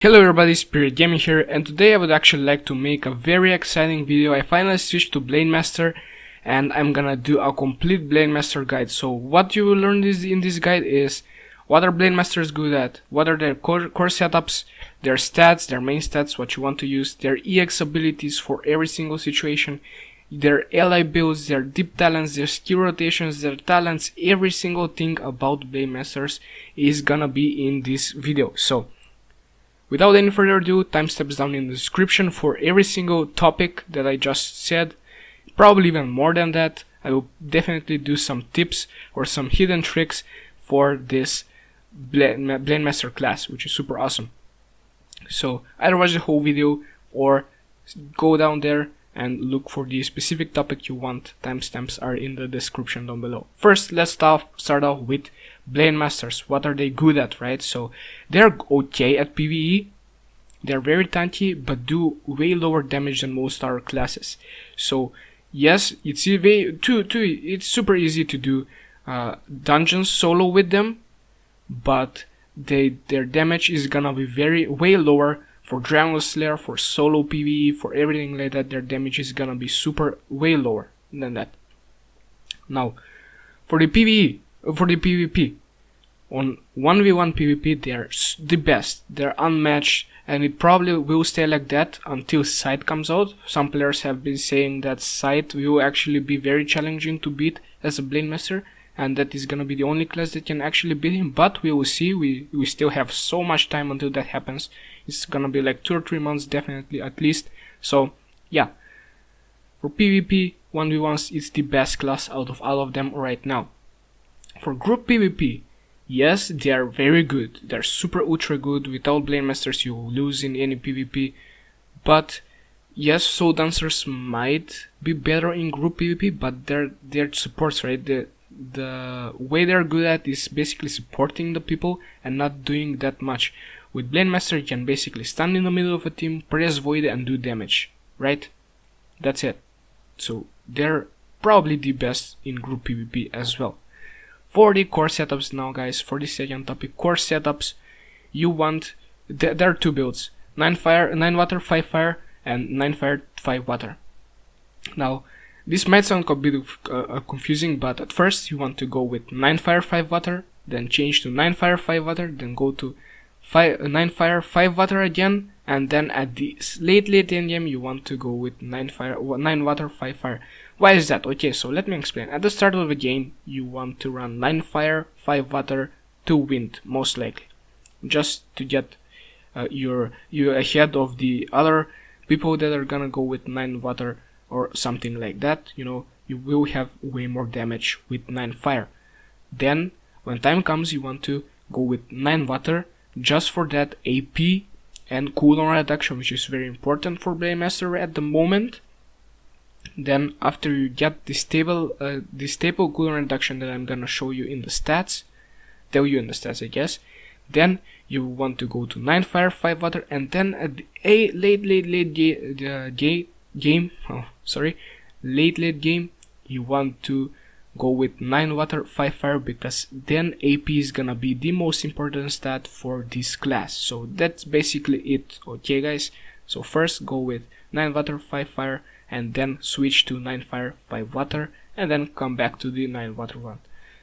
Hello everybody, SpiritGaming here, and today I would actually like to make a very exciting video. I finally switched to Blade Master and I'm gonna do a complete Blade Master guide. So what you will learn in this guide is what are Blade Masters good at, what are their core setups, their stats, their main stats, what you want to use, their EX abilities for every single situation, their ally builds, their deep talents, their skill rotations, their talents, every single thing about Blade Masters is gonna be in this video. So without any further ado, timestamps down in the description for every single topic that I just said, probably even more than that. I will definitely do some tips or some hidden tricks for this Blade Master class, which is super awesome. So either watch the whole video or go down there and look for the specific topic you want. Timestamps are in the description down below. First, let's start off with Blade Masters. What are they good at, right? So they're okay at PvE. They're very tanky, but do way lower damage than most other classes. So yes, it's super easy to do dungeons solo with them, but their damage is gonna be way lower. For Dragon Slayer, for solo PvE, for everything like that, their damage is gonna be way lower than that. Now, for the PvP, on 1v1 PvP, they're the best. They're unmatched, and it probably will stay like that until Sight comes out. Some players have been saying that Sight will actually be very challenging to beat as a Blade Master, and that is gonna be the only class that can actually beat him, but we will see. We still have so much time until that happens. It's gonna be like 2 or 3 months definitely at least. So yeah, for PvP 1v1s, it's the best class out of all of them right now. For group PvP, yes, they are very good. They're super ultra good. Without Blade Masters you will lose in any PvP, but yes, Soul Dancers might be better in group PvP, but they're supports, right? The way they're good at is basically supporting the people and not doing that much. With Blade Master you can basically stand in the middle of a team, press void and do damage, right? That's it. So they're probably the best in group PvP as well. For the core setups now, guys, for the second topic, core setups, you want, there are 2 builds, 9 water, 5 fire, and 9 fire, 5 water. Now, this might sound a bit confusing, but at first you want to go with 9 fire, 5 water, then change to 9 fire, 5 water, then go to 9 fire, 5 water again, and then at the late endgame you want to go with 9 water, 5 fire. Why is that? Okay, so let me explain. At the start of the game you want to run 9 fire, 5 water, 2 wind, most likely, just to get you ahead of the other people that are gonna go with 9 water or something like that. You know, you will have way more damage with 9 fire. Then when time comes you want to go with 9 water, just for that AP and cooldown reduction, which is very important for Blade Master at the moment. Then after you get the stable cooldown reduction that I'm gonna show you in the stats, tell you in the stats I guess, then you want to go to 9 fire, 5 water, and then at the late game you want to go with 9 water, 5 fire, because then AP is gonna be the most important stat for this class. So that's basically it, okay guys? So first go with 9 water, 5 fire, and then switch to 9 fire, 5 water, and then come back to the 9 water one.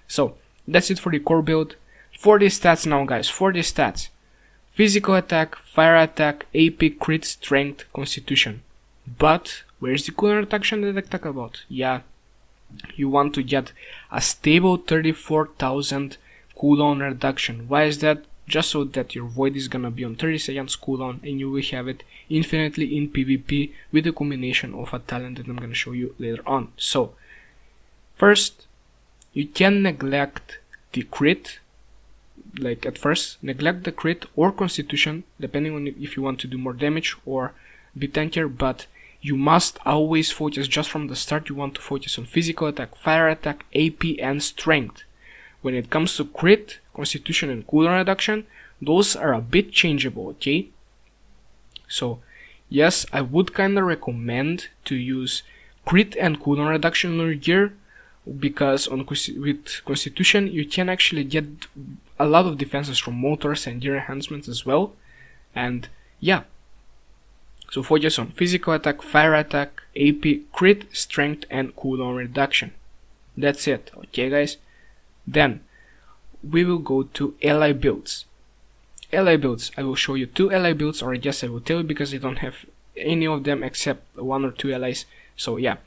So that's it for the core build. For the stats now, guys, for the stats: physical attack, fire attack, AP, crit, strength, constitution. But where's the cooldown reduction that I talk about? Yeah, you want to get a stable 34,000 cooldown reduction. Why is that? Just so that your void is gonna be on 30 seconds cooldown and you will have it infinitely in PvP with a combination of a talent that I'm gonna show you later on. So first, you can neglect the crit, like at first neglect the crit or constitution depending on if you want to do more damage or be tankier, but you must always focus, just from the start you want to focus on physical attack, fire attack, AP and strength. When it comes to crit, constitution and cooldown reduction, those are a bit changeable, okay? So yes, I would kinda recommend to use crit and cooldown reduction in your gear, because with constitution you can actually get a lot of defenses from motors and gear enhancements as well, And yeah, so focus on physical attack, fire attack, AP, crit, strength, and cooldown reduction. That's it, okay guys? Then we will go to ally builds. Ally builds, I will show you 2 ally builds, or I guess I will tell you because I don't have any of them except 1 or 2 allies. So yeah,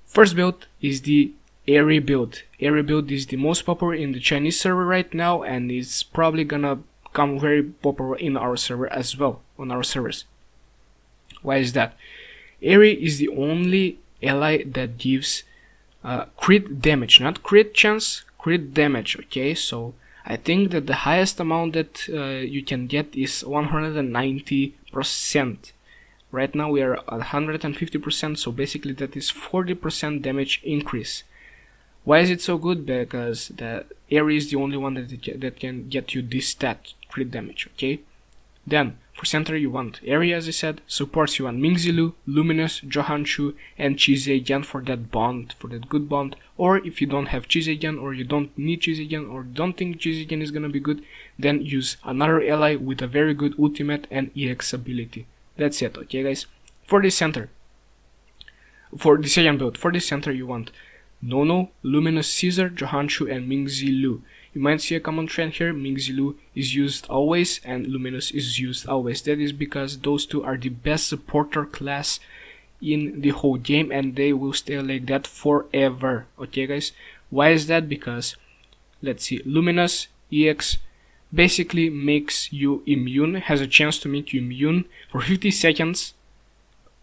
first build is the Airy build. Airy build is the most popular in the Chinese server right now, and it's probably gonna become very popular in our server as well, on our servers. Why is that? Airy is the only ally that gives crit damage, not crit chance, crit damage, okay? So I think that the highest amount that you can get is 190%. Right now we are at 150%, so basically that is 40% damage increase. Why is it so good? Because the Airy is the only one that can get you this stat, crit damage, okay? Then, for center you want Airy, as I said. Supports you want Mingzilu, Luminous, Johanshu, and Chizeyan for that bond, for that good bond. Or if you don't have Chizeyan, or you don't need Chizeyan, or don't think Chizeyan is gonna be good, then use another ally with a very good ultimate and EX ability. That's it, okay guys? For the center, for the Saiyan build, for the center you want Nono, Luminous Caesar, Johanshu, and Mingzilu. You might see a common trend here. Mingzilu is used always and Luminous is used always. That is because those two are the best supporter class in the whole game, and they will stay like that forever. Okay guys, why is that? Because let's see, Luminous EX basically makes you immune, has a chance to make you immune for 50 seconds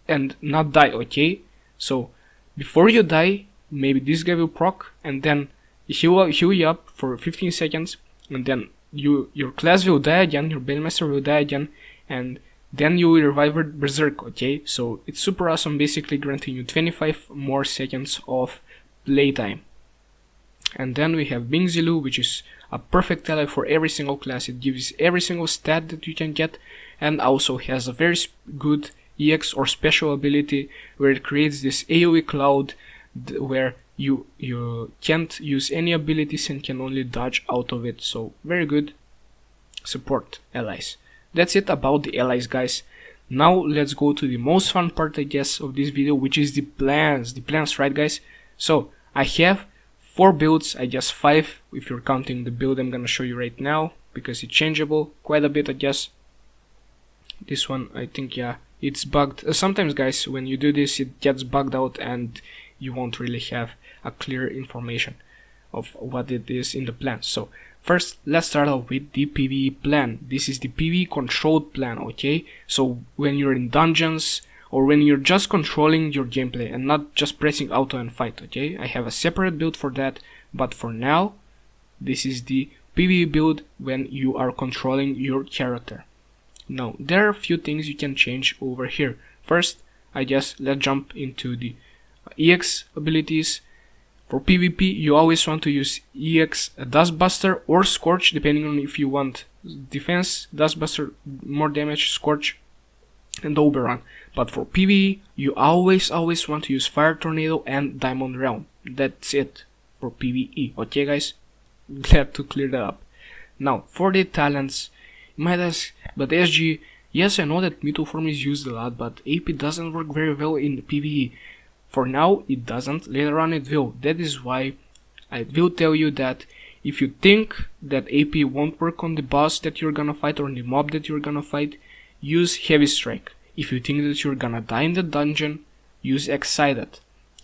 and not die, okay? So before you die, maybe this guy will proc, and then he will heal you up for 15 seconds, and then your class will die again, your Balemaster will die again, and then you will revive Berserk, okay? So it's super awesome, basically granting you 25 more seconds of playtime. And then we have Mingzilu, which is a perfect ally for every single class. It gives every single stat that you can get, and also has a very good EX or special ability where it creates this AoE cloud where you can't use any abilities and can only dodge out of it. So very good support allies. That's it about the allies, guys. Now let's go to the most fun part, I guess, of this video, which is the plans. The plans, right guys? So I have 4 builds, I guess 5 if you're counting the build I'm gonna show you right now, because it's changeable quite a bit, I guess. This one, I think, yeah, it's bugged. Sometimes guys, when you do this, it gets bugged out and you won't really have a clear information of what it is in the plan. So first, let's start off with the PvE plan. This is the PvE controlled plan, okay? So when you're in dungeons, or when you're just controlling your gameplay and not just pressing auto and fight, okay? I have a separate build for that, but for now, this is the PvE build when you are controlling your character. Now, there are a few things you can change over here. First, I guess let's jump into the EX abilities. For PvP, you always want to use EX Dustbuster or Scorch, depending on if you want defense, Dustbuster, more damage, Scorch, and Oberon. But for PvE, you always want to use Fire Tornado and Diamond Realm. That's it for PvE, okay guys? Glad to clear that up. Now, for the talents, you might ask, but SG, yes, I know that Mytho Form is used a lot, but AP doesn't work very well in the PvE. For now, it doesn't. Later on, it will. That is why I will tell you that if you think that AP won't work on the boss that you're gonna fight or on the mob that you're gonna fight, use Heavy Strike. If you think that you're gonna die in the dungeon, use Excited.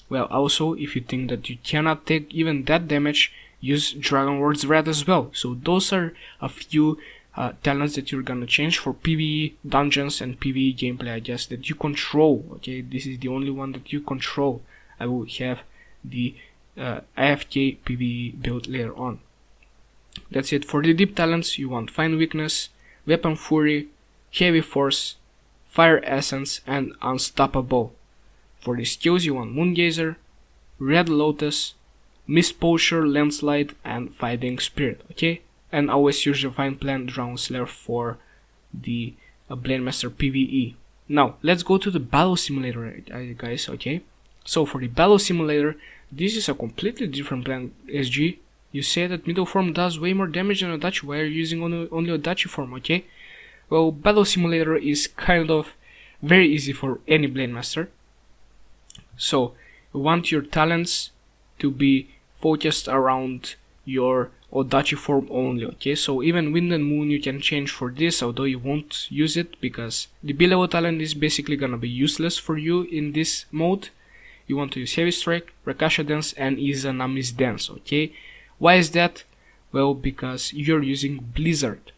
Well, also, if you think that you cannot take even that damage, use Dragon Lord's Wrath as well. So those are a few talents that you're gonna change for PvE dungeons and PvE gameplay, I guess, that you control. Okay, this is the only one that you control. I will have the AFK PvE build later on. That's it. For the deep talents, you want Fine Weakness, Weapon Fury, Heavy Force, Fire Essence, and Unstoppable. For the skills, you want Moongazer, Red Lotus, Mist Poacher, Landslide, and Fighting Spirit, okay? And always use Divine Plant, Drown Slayer for the Blademaster PvE. Now, let's go to the Battle Simulator, guys, okay? So for the Battle Simulator, this is a completely different plan, SG. You say that Mytho Form does way more damage than Adachi, why are you using only Adachi form, okay? Well, Battle Simulator is kind of very easy for any Blade Master. So you want your talents to be focused around your Odachi form only, okay? So even Wind and Moon you can change for this, although you won't use it because the B-level talent is basically gonna be useless for you in this mode. You want to use Heavy Strike, Rakasha Dance, and Izanami's Dance, okay? Why is that? Well, because you're using Blizzard.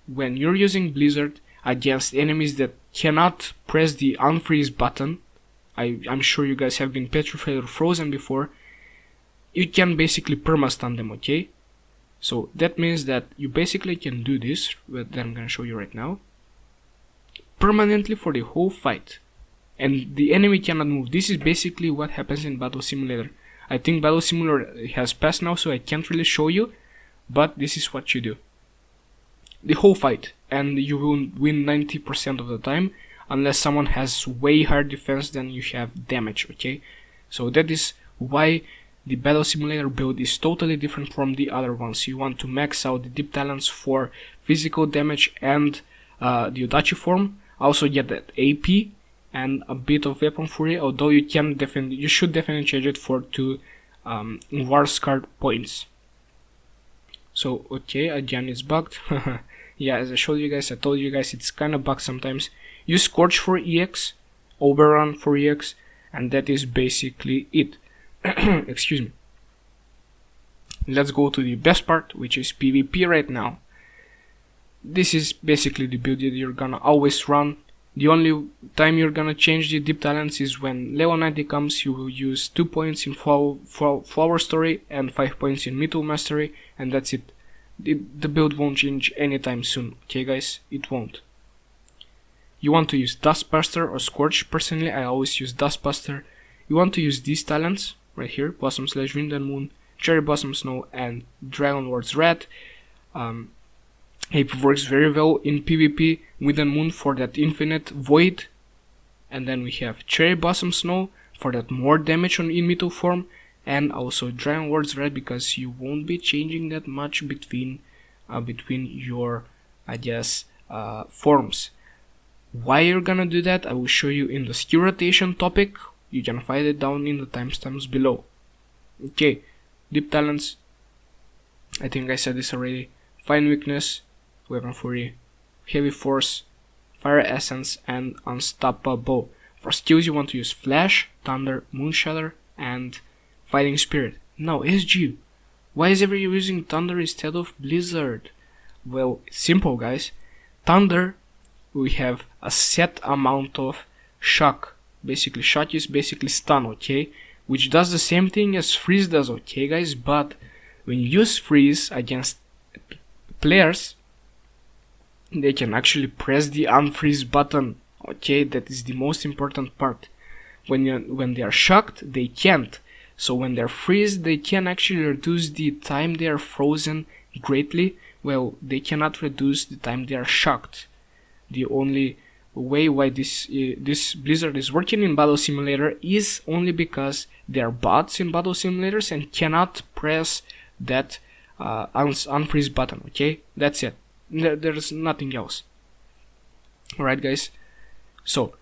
When you're using Blizzard against enemies that cannot press the unfreeze button, I'm sure you guys have been petrified or frozen before, you can basically perma-stun them, okay? So that means that you basically can do this, that I'm gonna show you right now, permanently for the whole fight. And the enemy cannot move. This is basically what happens in Battle Simulator. I think Battle Simulator has passed now, so I can't really show you, but this is what you do. The whole fight, and you will win 90% of the time, unless someone has way higher defense than you have damage, okay? So that is why the Battle Simulator build is totally different from the other ones. You want to max out the deep talents for physical damage and the Odachi form. Also get that AP and a bit of Weapon Fury, although you should definitely change it for 2 War Scarred points. So okay, again it's bugged. Yeah, as I showed you guys, I told you guys it's kinda bugged sometimes. Use Scorch for EX, Overrun for EX, and that is basically it. Excuse me. Let's go to the best part, which is PvP right now. This is basically the build that you're gonna always run. The only time you're gonna change the deep talents is when level 90 comes. You will use 2 points in Flower Story and 5 points in Mythos Mastery, and that's it. The build won't change anytime soon, okay guys? It won't. You want to use Dustbuster or Scorch. Personally, I always use Dustbuster. You want to use these talents right here: Blossom Slash, Wind and Moon, Cherry Blossom Snow, and Dragon Lord's Wrath. It works very well in PvP. Wind and Moon for that infinite void, and then we have Cherry Blossom Snow for that more damage on in Mytho form, and also Dragon Lord's Wrath because you won't be changing that much between your, I guess, forms. Why you're gonna do that, I will show you in the skill rotation topic. You can find it down in the timestamps below. Okay, deep talents, I think I said this already. Fine Weakness, Weapon Fury, Heavy Force, Fire Essence, and Unstoppable. For skills you want to use Flash, Thunder, Moonshatter, and Fighting Spirit. Now SG, why is everyone using Thunder instead of Blizzard? Well, it's simple guys. Thunder, we have a set amount of shock. Basically, shock is basically stun, okay? Which does the same thing as freeze does, okay guys? But when you use freeze against players, they can actually press the unfreeze button, okay? That is the most important part. When they are shocked, they can't. So when they're freeze, they can actually reduce the time they are frozen greatly. Well, they cannot reduce the time they are shocked. The only way why this Blizzard is working in Battle Simulator is only because they are bots in Battle Simulators and cannot press that unfreeze button, okay? That's it. There's nothing else. Alright guys, so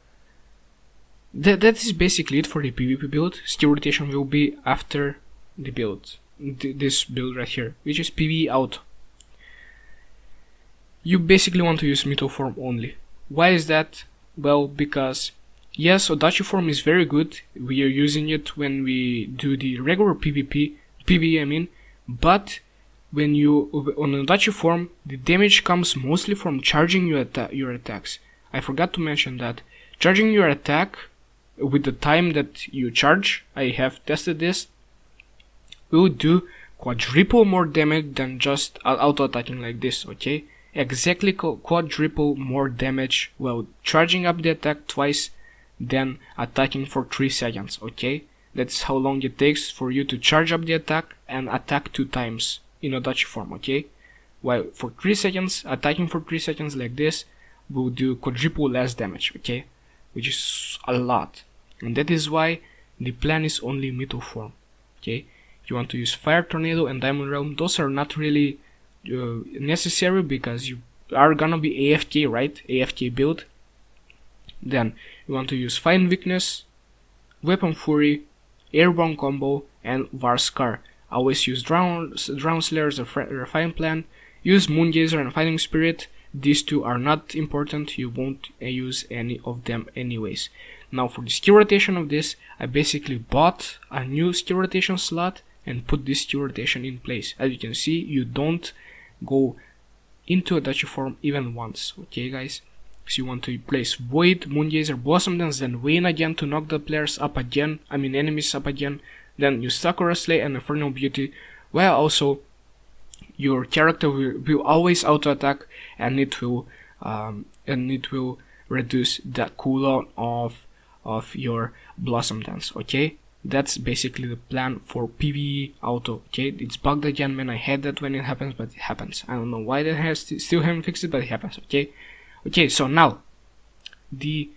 that is basically it for the PvP build. Skill rotation will be after the build, this build right here, which is PvE Auto. You basically want to use Mytho form only. Why is that? Well, because yes, Odachi form is very good. We are using it when we do the regular PvE I mean, but when you on Odachi form, the damage comes mostly from charging your attacks. I forgot to mention that charging your attack with the time that you charge, I have tested this, will do quadruple more damage than just auto attacking like this, okay? Exactly quadruple more damage while charging up the attack twice than attacking for 3 seconds, okay? That's how long it takes for you to charge up the attack and attack 2 times in Odachi form, okay? While for 3 seconds, attacking for 3 seconds like this will do quadruple less damage, okay? Which is a lot. And that is why the plan is only Mytho form, okay? You want to use Fire Tornado and Diamond Realm. Those are not really necessary because you are gonna be AFK, right? AFK build. Then you want to use Fine Weakness, Weapon Fury, Airborne Combo, and Varscar. Always use Drown Slayer's Refine Plan. Use Moongazer and Fighting Spirit. These two are not important, you won't use any of them anyways. Now for the skill rotation of this, I basically bought a new skill rotation slot and put this skill rotation in place. As you can see, you don't go into a Adachi form even once, okay guys? So you want to place Void, Moongazer, Blossom Dance, then Vayne again to knock the players up again, enemies up again. Then use Sakura Slay and Infernal Beauty, while also your character will always auto attack, and it will reduce the cooldown of your Blossom Dance. Okay, that's basically the plan for PvE auto. Okay, it's bugged again, man. I hate that when it happens, but it happens. I don't know why that has still haven't fixed it, but it happens. Okay, so now the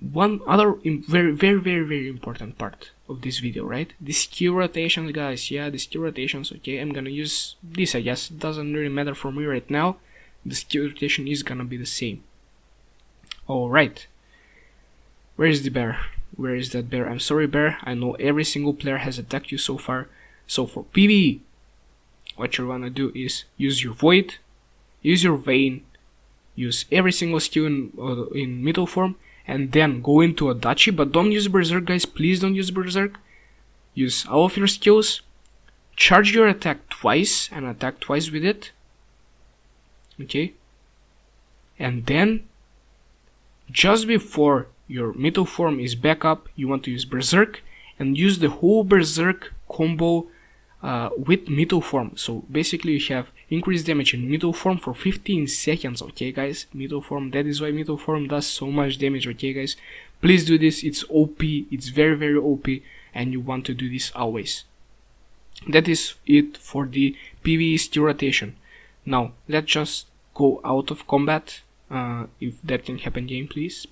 one other very important part of this video, right? The skill rotations, guys. Yeah, the skill rotations. Okay, I'm gonna use this, I guess. It doesn't really matter for me right now. The skill rotation is gonna be the same. Alright, where is the bear? Where is that bear? I'm sorry, bear. I know every single player has attacked you so far. So for PvE, what you wanna do is use your Void, use your Vayne, use every single skill in middle form, and then go into a Adachi, but don't use Berserk, guys. Please don't use Berserk. Use all of your skills, charge your attack twice, and attack twice with it. Okay, and then just before your middle form is back up, you want to use Berserk and use the whole Berserk combo with middle form. So basically you have increased damage in middle form for 15 seconds. Okay guys, middle form, that is why middle form does so much damage. Okay guys, please do this. It's OP, it's very OP, and you want to do this always. That is it for the PvE skill rotation. Now let's just go out of combat, if that can happen, game, please.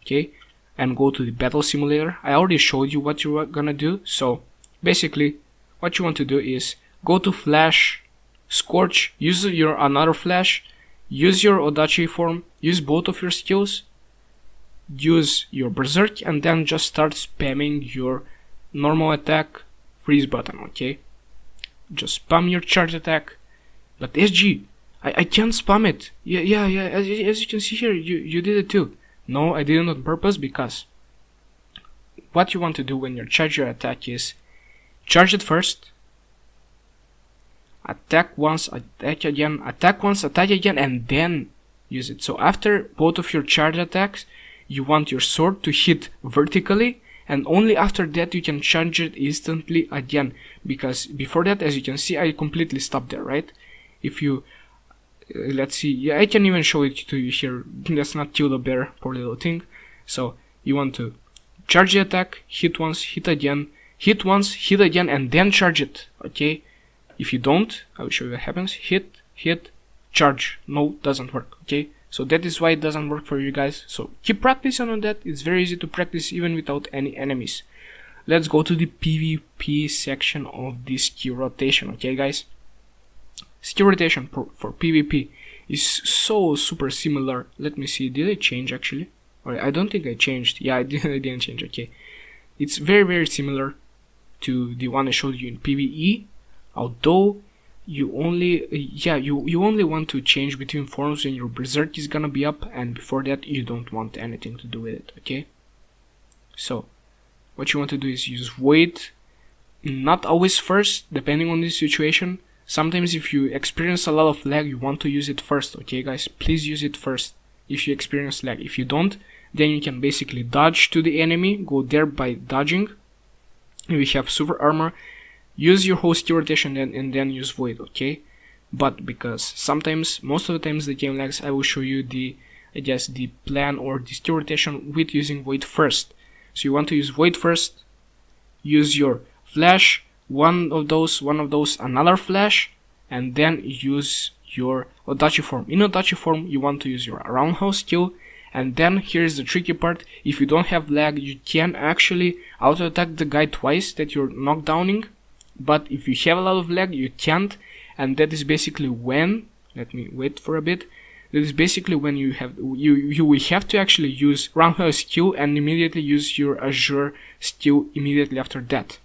Okay, and go to the battle simulator. I already showed you what you're gonna do. So basically what you want to do is go to Flash, Scorch, use your another Flash, use your Adachi form, use both of your skills, use your Berserk, and then just start spamming your normal attack freeze button. Okay, just spam your charge attack. But SG, I can't spam it. Yeah, as you can see here, you did it too. No, I didn't on purpose, because what you want to do when you charge your attack is charge it first, attack once, attack again, attack once, attack again, and then use it. So after both of your charge attacks, you want your sword to hit vertically, and only after that you can charge it instantly again, because before that, as you can see, I completely stopped there, right? If you let's see, yeah, I can even show it to you here. Let's not kill the bear, poor little thing. So you want to charge the attack, hit once, hit again, hit once, hit again, and then charge it. Okay, if you don't, I will show you what happens. Hit, charge. No, doesn't work. Okay, so that is why it doesn't work for you guys. So keep practicing on that. It's very easy to practice even without any enemies. Let's go to the PvP section of this skill rotation. Okay guys, skill rotation for PvP is so super similar. Let me see, did I change actually? Or I don't think I changed. Yeah, I didn't change. Okay, it's very similar to the one I showed you in PvE, although you only you only want to change between forms when your Berserk is gonna be up, and before that you don't want anything to do with it. Okay, so what you want to do is use Void, not always first, depending on the situation. Sometimes if you experience a lot of lag, you want to use it first. Okay guys, please use it first if you experience lag. If you don't, then you can basically dodge to the enemy, go there by dodging. If you have super armor, use your whole skill rotation and then use Void. Okay, but because sometimes, most of the times the game lags, I will show you the plan or the skill rotation with using Void first. So you want to use Void first, use your Flash, one of those, another Flash, and then use your Adachi form. In Adachi form, you want to use your roundhouse skill, and then here's the tricky part. If you don't have lag, you can actually auto attack the guy twice that you're knockdowning, but if you have a lot of lag, you can't, and that is basically when let me wait for a bit. That is basically when you will have to actually use Roundhouse skill and immediately use your Azure skill immediately after that.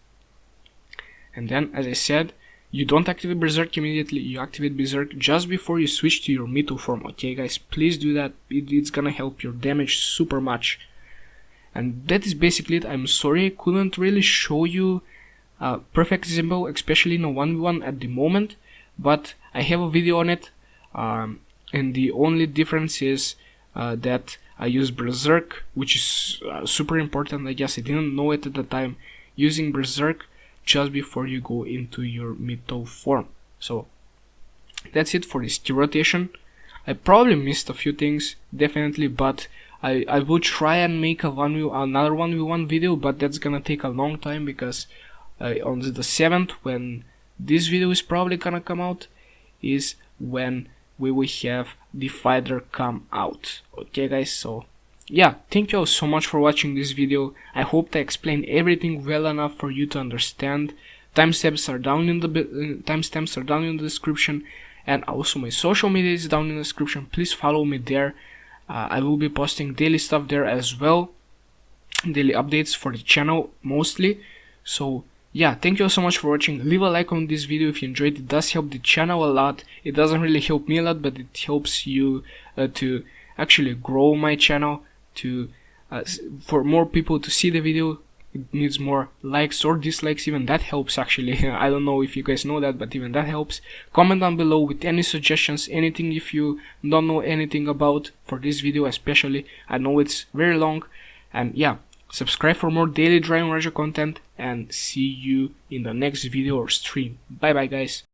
And then, as I said, you don't activate Berserk immediately, you activate Berserk just before you switch to your Mito form. Okay guys, please do that, it's gonna help your damage super much. And that is basically it. I'm sorry I couldn't really show you a perfect example, especially in a 1v1 at the moment, but I have a video on it, and the only difference is that I use Berserk, which is super important. I guess I didn't know it at the time, using Berserk just before you go into your Mito form. So that's it for this skill rotation. I probably missed a few things, definitely, but I will try and make another 1v1 video, but that's gonna take a long time because on the 7th, when this video is probably gonna come out, is when we will have the fighter come out. Okay guys, so yeah, thank you all so much for watching this video. I hope I explained everything well enough for you to understand. Timestamps are down in the description, and also my social media is down in the description. Please follow me there. I will be posting daily stuff there as well, daily updates for the channel mostly. So yeah, thank you all so much for watching. Leave a like on this video if you enjoyed. It does help the channel a lot. It doesn't really help me a lot, but it helps you to actually grow my channel, to for more people to see the video. It needs more likes or dislikes, even that helps actually. I don't know if you guys know that, but even that helps. Comment down below with any suggestions, anything if you don't know anything about for this video especially. I know it's very long, and yeah, subscribe for more daily Dragon Raja content, and see you in the next video or stream. Bye bye guys.